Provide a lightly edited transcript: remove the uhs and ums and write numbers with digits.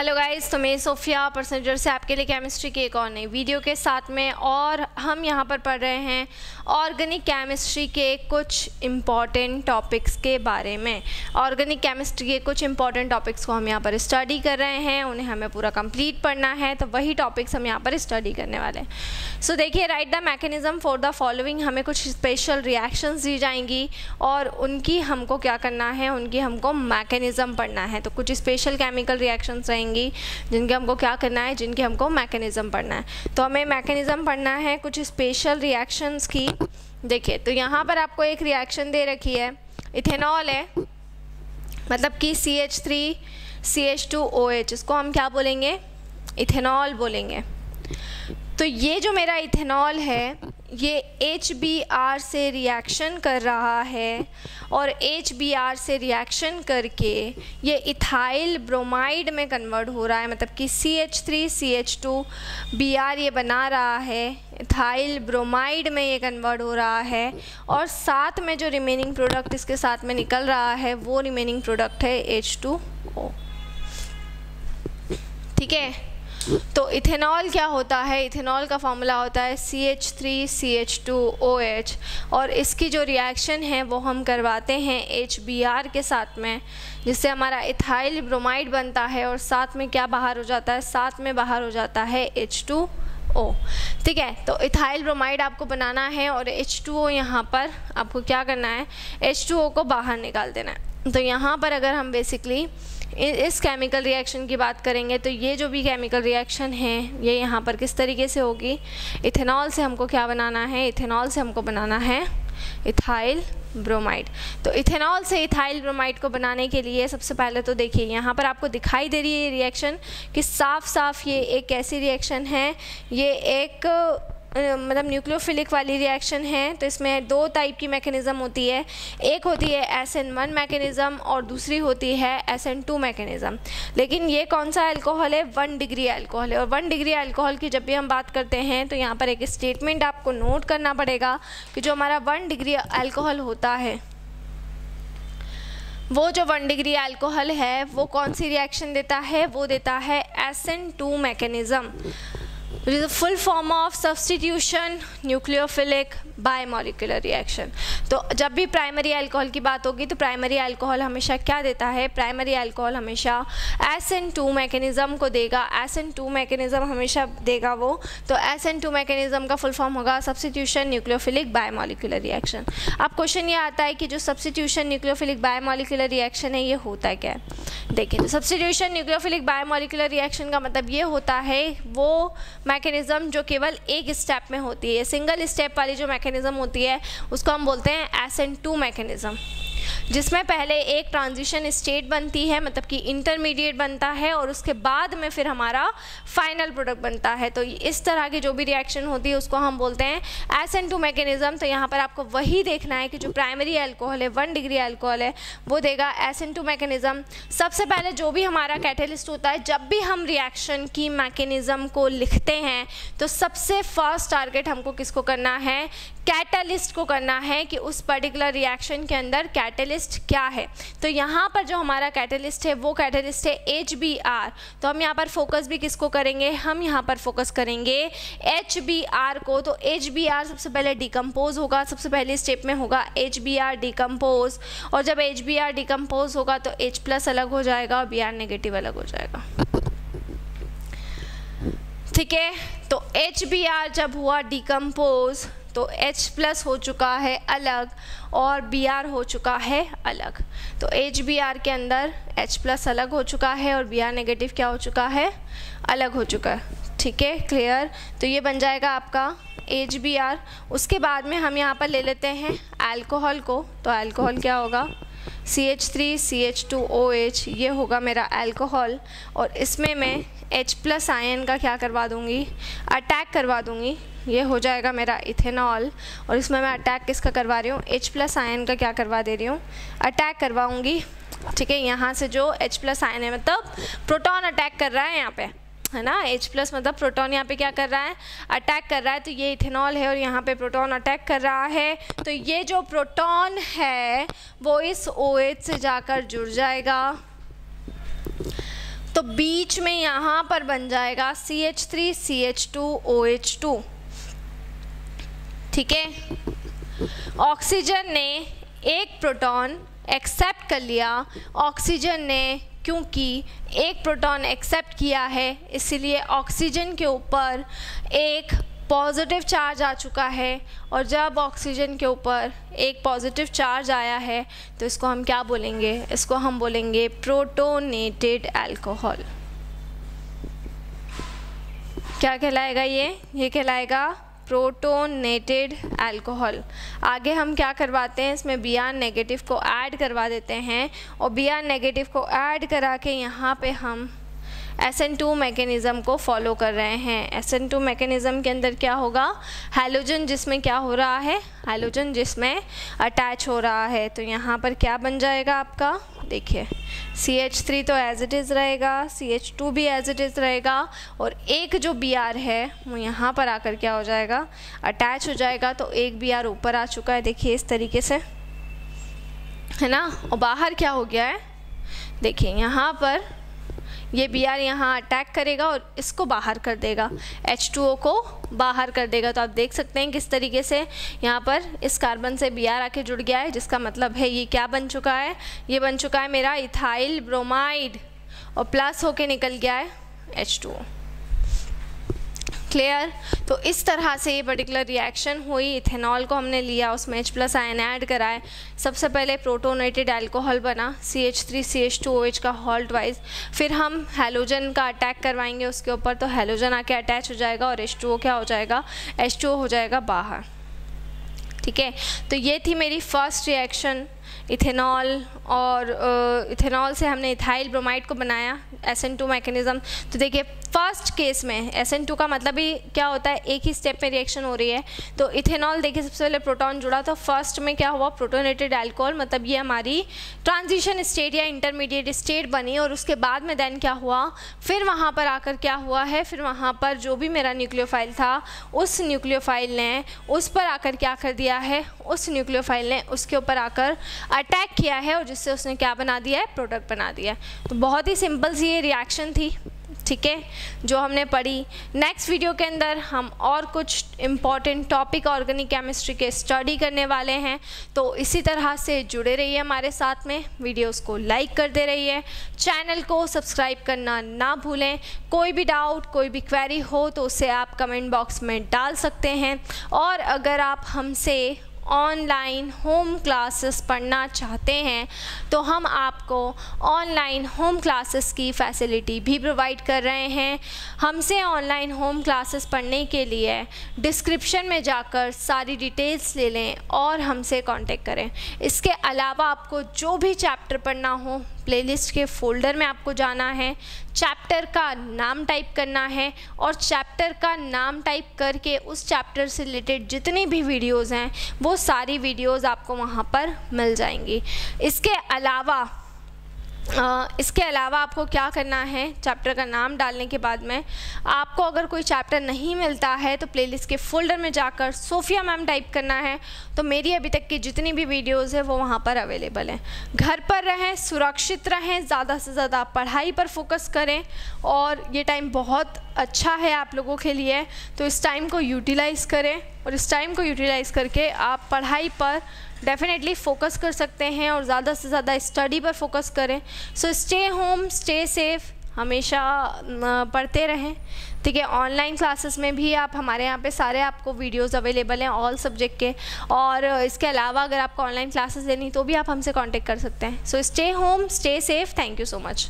Hello guys, तो मैं Sophia परसेंजर से आपके लिए केमिस्ट्री की एक और नई वीडियो के साथ में, और हम यहाँ पर पढ़ रहे हैं ऑर्गेनिक केमिस्ट्री के कुछ इम्पॉर्टेंट टॉपिक्स के बारे में। ऑर्गेनिक केमिस्ट्री के कुछ इम्पॉर्टेंट टॉपिक्स को हम यहाँ पर स्टडी कर रहे हैं, उन्हें हमें पूरा कंप्लीट पढ़ना है, तो वही टॉपिक्स हम यहाँ पर स्टडी करने वाले हैं। सो देखिए, right the mechanism for the following, हमें कुछ स्पेशल रिएक्शंस दी जाएंगी और उनकी हमको क्या करना है, उनकी हमको मैकेनिज्म पढ़ना है। तो कुछ स्पेशल केमिकल रिएक्शंस रहेंगी जिनके हमको क्या करना है, जिनके हमको मैकेनिज्म पढ़ना है। तो हमें मैकेनिज्म पढ़ना है कुछ स्पेशल रिएक्शंस की। देखिए, तो यहाँ पर आपको एक रिएक्शन दे रखी है, इथेनॉल है, मतलब कि CH3CH2OH, इसको हम क्या बोलेंगे, इथेनॉल बोलेंगे। तो ये जो मेरा इथेनॉल है ये HBr से रिएक्शन कर रहा है और HBr से रिएक्शन करके ये इथाइल ब्रोमाइड में कन्वर्ट हो रहा है, मतलब कि CH3CH2Br ये बना रहा है, इथाइल ब्रोमाइड में ये कन्वर्ट हो रहा है, और साथ में जो रिमेनिंग प्रोडक्ट इसके साथ में निकल रहा है वो रिमेनिंग प्रोडक्ट है H2O। ठीक है, तो इथेनॉल क्या होता है, इथेनॉल का फॉर्मूला होता है CH3CH2OH, और इसकी जो रिएक्शन है वो हम करवाते हैं HBr के साथ में, जिससे हमारा इथाइल ब्रोमाइड बनता है और साथ में क्या बाहर हो जाता है, साथ में बाहर हो जाता है H2O। ठीक है, तो इथाइल ब्रोमाइड आपको बनाना है और H2O यहाँ पर आपको क्या करना है, H2O को बाहर निकाल देना है। तो यहाँ पर अगर हम बेसिकली इस केमिकल रिएक्शन की बात करेंगे तो ये जो भी केमिकल रिएक्शन है ये यहाँ पर किस तरीके से होगी, इथेनॉल से हमको क्या बनाना है, इथेनॉल से हमको बनाना है इथाइल ब्रोमाइड। तो इथेनॉल से इथाइल ब्रोमाइड को बनाने के लिए सबसे पहले तो देखिए यहाँ पर आपको दिखाई दे रही है ये रिएक्शन कि साफ साफ ये एक कैसी रिएक्शन है, ये एक मतलब न्यूक्लियोफिलिक वाली रिएक्शन है। तो इसमें दो टाइप की मैकेनिज़्म होती है, एक होती है SN1 मैकेनिज़्म और दूसरी होती है SN2 मैकेनिज़्म। लेकिन ये कौन सा अल्कोहल है, 1 डिग्री अल्कोहल है, और 1 डिग्री अल्कोहल की जब भी हम बात करते हैं तो यहाँ पर एक स्टेटमेंट आपको नोट करना पड़ेगा कि जो हमारा 1 डिग्री अल्कोहल होता है, वो जो 1 डिग्री अल्कोहल है वो कौन सी रिएक्शन देता है, वो देता है SN2 mechanism, which is a full form of substitution nucleophilic bimolecular reaction. तो जब भी प्राइमरी अल्कोहल की बात होगी तो प्राइमरी अल्कोहल हमेशा क्या देता है, प्राइमरी अल्कोहल हमेशा SN2 मैकेनिज़्म को देगा, SN2 मैकेनिज़्म हमेशा देगा वो। तो SN2 मैकेनिज़्म का फुल फॉर्म होगा सब्स्टिट्यूशन न्यूक्लियोफिलिक बायमॉलिक्यूलर रिएक्शन। अब क्वेश्चन ये आता है कि जो सब्स्टिट्यूशन न्यूक्लियोफिलिक बायमॉलिक्यूलर रिएक्शन है ये होता क्या है। देखिए, तो सब्स्टिट्यूशन न्यूक्लियोफिलिक बायमॉलिक्यूलर रिएक्शन का मतलब ये होता है वो मैकेनिज़्म जो केवल एक स्टेप में होती है, सिंगल स्टेप वाली जो मैकेनिज़्म होती है उसको हम बोलते हैं SN2 मैकेनिज़्म, जिसमें पहले एक ट्रांजिशन स्टेट बनती है, मतलब कि इंटरमीडिएट बनता है, और उसके बाद में फिर हमारा फाइनल प्रोडक्ट बनता है। तो इस तरह की जो भी रिएक्शन होती है उसको हम बोलते हैं SN2 मैकेनिज़्म। तो यहाँ पर आपको वही देखना है कि जो प्राइमरी अल्कोहल है, 1 डिग्री अल्कोहल है, वो देगा SN2 मैकेनिज़्म। सबसे पहले जो भी हमारा कैटेलिस्ट होता है, जब भी हम रिएक्शन की मैकेनिज़्म को लिखते हैं तो सबसे फर्स्ट टारगेट हमको किसको करना है, कैटलिस्ट को करना है कि उस पर्टिकुलर रिएक्शन के अंदर कैटलिस्ट क्या है। तो यहाँ पर जो हमारा कैटलिस्ट है वो कैटलिस्ट है HBr। तो हम यहाँ पर फोकस भी किसको करेंगे, हम यहाँ पर फोकस करेंगे HBr को। तो HBr सबसे पहले डिकम्पोज होगा, सबसे पहले स्टेप में होगा HBr डिकम्पोज, और जब HBr डिकम्पोज होगा तो H+ अलग हो जाएगा और Br नेगेटिव अलग हो जाएगा। ठीक है, तो HBr जब हुआ डिकम्पोज तो H+ हो चुका है अलग और Br हो चुका है अलग। तो HBr के अंदर H+ अलग हो चुका है और Br नेगेटिव क्या हो चुका है, अलग हो चुका है। ठीक है, क्लियर। तो ये बन जाएगा आपका HBr। उसके बाद में हम यहाँ पर ले लेते हैं अल्कोहल को। तो अल्कोहल क्या होगा, CH3CH2OH, ये होगा मेरा अल्कोहल, और इसमें मैं H+ आयन का क्या करवा दूँगी, अटैक करवा दूँगी, ये हो जाएगा मेरा इथेनॉल। और इसमें मैं अटैक किसका करवा रही हूँ, H+ आयन का क्या करवा दे रही हूँ, अटैक करवाऊँगी। ठीक है, यहाँ से जो H+ आयन है मतलब प्रोटॉन अटैक कर रहा है यहाँ पे, है ना, H+ मतलब प्रोटॉन यहाँ पे क्या कर रहा है, अटैक कर रहा है। तो ये इथेनॉल है और यहाँ पे प्रोटॉन अटैक कर रहा है। तो ये जो प्रोटॉन है वो इस OH से जाकर जुड़ जाएगा। तो तो बीच में यहाँ पर बन जाएगा CH3 CH2 OH2, ठीक है। ऑक्सीजन ने एक प्रोटॉन एक्सेप्ट कर लिया, ऑक्सीजन ने क्योंकि एक प्रोटॉन एक्सेप्ट किया है इसलिए ऑक्सीजन के ऊपर एक पॉजिटिव चार्ज आ चुका है, और जब ऑक्सीजन के ऊपर एक पॉजिटिव चार्ज आया है तो इसको हम क्या बोलेंगे, इसको हम बोलेंगे प्रोटोनेटेड अल्कोहल। क्या कहलाएगा ये कहलाएगा प्रोटोनेटेड अल्कोहल। आगे हम क्या करवाते हैं, इसमें Br नेगेटिव को ऐड करवा देते हैं, और Br नेगेटिव को ऐड करा के यहाँ पे हम SN2 मैकेनिज़्म को फॉलो कर रहे हैं। SN2 मैकेनिज़्म के अंदर क्या होगा, हैलोजन जिसमें क्या हो रहा है, हैलोजन जिसमें अटैच हो रहा है। तो यहाँ पर क्या बन जाएगा आपका, देखिए CH3 तो एज इट इज़ रहेगा, CH2 भी एज इट इज़ रहेगा, और एक जो Br है वो यहाँ पर आकर क्या हो जाएगा, अटैच हो जाएगा। तो एक Br ऊपर आ चुका है, देखिए इस तरीके से, है ना। और बाहर क्या हो गया है, देखिए यहाँ पर ये Br यहाँ अटैक करेगा और इसको बाहर कर देगा, H2O को बाहर कर देगा। तो आप देख सकते हैं किस तरीके से यहाँ पर इस कार्बन से Br आके जुड़ गया है, जिसका मतलब है ये क्या बन चुका है, ये बन चुका है मेरा इथाइल ब्रोमाइड, और प्लस होके निकल गया है H2O। क्लियर। तो इस तरह से ये पर्टिकुलर रिएक्शन हुई, इथेनॉल को हमने लिया, उसमें H+ आयन ऐड कराए, सबसे पहले प्रोटोनेटेड अल्कोहल बना CH3 CH2OH का हॉल्ट वाइज, फिर हम हैलोजन का अटैक करवाएंगे उसके ऊपर, तो हैलोजन आके अटैच हो जाएगा और H2O क्या हो जाएगा, H2O हो जाएगा बाहर, ठीक है। तो ये थी मेरी फर्स्ट रिएक्शन इथेनॉल, और इथेनॉल से हमने इथाइल ब्रोमाइड को बनाया, SN2 मैकेनिज़्म। तो देखिए फर्स्ट केस में SN2 का मतलब ही क्या होता है, एक ही स्टेप में रिएक्शन हो रही है। तो इथेनॉल देखिए सबसे पहले प्रोटॉन जुड़ा, तो फर्स्ट में क्या हुआ, प्रोटोनेटेड अल्कोहल, मतलब ये हमारी ट्रांजिशन स्टेट या इंटरमीडिएट स्टेट बनी, और उसके बाद में देन क्या हुआ, फिर वहाँ पर आकर क्या हुआ है, फिर वहाँ पर जो भी मेरा न्यूक्लियोफाइल था उस न्यूक्लियोफाइल ने उस पर आकर क्या कर दिया है, उस न्यूक्लियोफाइल ने उसके ऊपर आकर अटैक किया है, और जिससे उसने क्या बना दिया है, प्रोडक्ट बना दिया है। तो बहुत ही सिंपल सी ये रिएक्शन थी, ठीक है, जो हमने पढ़ी। नेक्स्ट वीडियो के अंदर हम और कुछ इम्पॉर्टेंट टॉपिक ऑर्गेनिक केमिस्ट्री के स्टडी करने वाले हैं, तो इसी तरह से जुड़े रहिए हमारे साथ में, वीडियोस को लाइक करते रहिए, चैनल को सब्सक्राइब करना ना भूलें। कोई भी डाउट, कोई भी क्वेरी हो तो उसे आप कमेंट बॉक्स में डाल सकते हैं, और अगर आप हमसे ऑनलाइन होम क्लासेस पढ़ना चाहते हैं तो हम आपको ऑनलाइन होम क्लासेस की फैसिलिटी भी प्रोवाइड कर रहे हैं। हमसे ऑनलाइन होम क्लासेस पढ़ने के लिए डिस्क्रिप्शन में जाकर सारी डिटेल्स ले लें और हमसे कांटेक्ट करें। इसके अलावा आपको जो भी चैप्टर पढ़ना हो, प्लेलिस्ट के फोल्डर में आपको जाना है, चैप्टर का नाम टाइप करना है, और चैप्टर का नाम टाइप करके उस चैप्टर से रिलेटेड जितनी भी वीडियोज़ हैं वो सारी वीडियोज़ आपको वहाँ पर मिल जाएंगी। इसके अलावा आपको क्या करना है, चैप्टर का नाम डालने के बाद में आपको अगर कोई चैप्टर नहीं मिलता है तो प्लेलिस्ट के फोल्डर में जाकर सोफिया मैम टाइप करना है, तो मेरी अभी तक की जितनी भी वीडियोज़ है वो वहाँ पर अवेलेबल हैं। घर पर रहें, सुरक्षित रहें, ज़्यादा से ज़्यादा पढ़ाई पर फोकस करें, और ये टाइम बहुत अच्छा है आप लोगों के लिए, तो इस टाइम को यूटिलाइज़ करें, और इस टाइम को यूटिलाइज़ करके आप पढ़ाई पर डेफिनेटली फोकस कर सकते हैं और ज़्यादा से ज़्यादा स्टडी पर फोकस करें। So stay home, stay safe, हमेशा पढ़ते रहें, ठीक है। ऑनलाइन क्लासेस में भी आप हमारे यहाँ पे सारे आपको वीडियोस अवेलेबल हैं ऑल सब्जेक्ट के, और इसके अलावा अगर आपको ऑनलाइन क्लासेस लेनी तो भी आप हमसे कांटेक्ट कर सकते हैं। So stay home, stay safe, thank you so much.